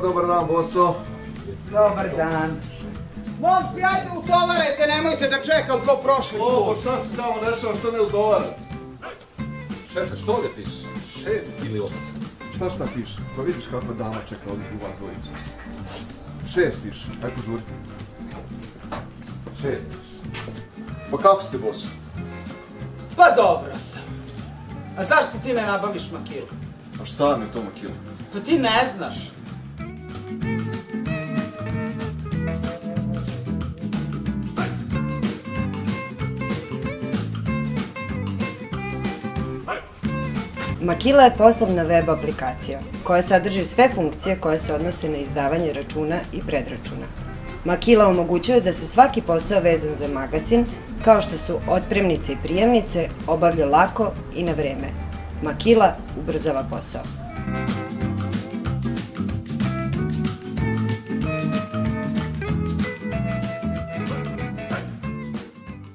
dobar dan, boso. Dobar dan. Momci, ajde utovarajte, nemojte da čekam ko prošli put. Šta se tamo dešava, što ne udovara? Šefe, što ovdje piše? 6 ili 8? Šta piše? Pa vidiš kakva dama čeka ovdje zbog vas dvojica. 6 piše, ajde požuri. 6. Pa kako ste, boso? Pa dobro sam. A zašto ti ne nabaviš makilu? A šta mi je to makila? To ti ne znaš. Makila je poslovna web aplikacija koja sadrži sve funkcije koje se odnose na izdavanje računa i predračuna. Makila omogućuje da se svaki posao vezan za magacin, kao što su otpremnice i prijemnice, obavlja lako i na vreme. Makila ubrzava posao.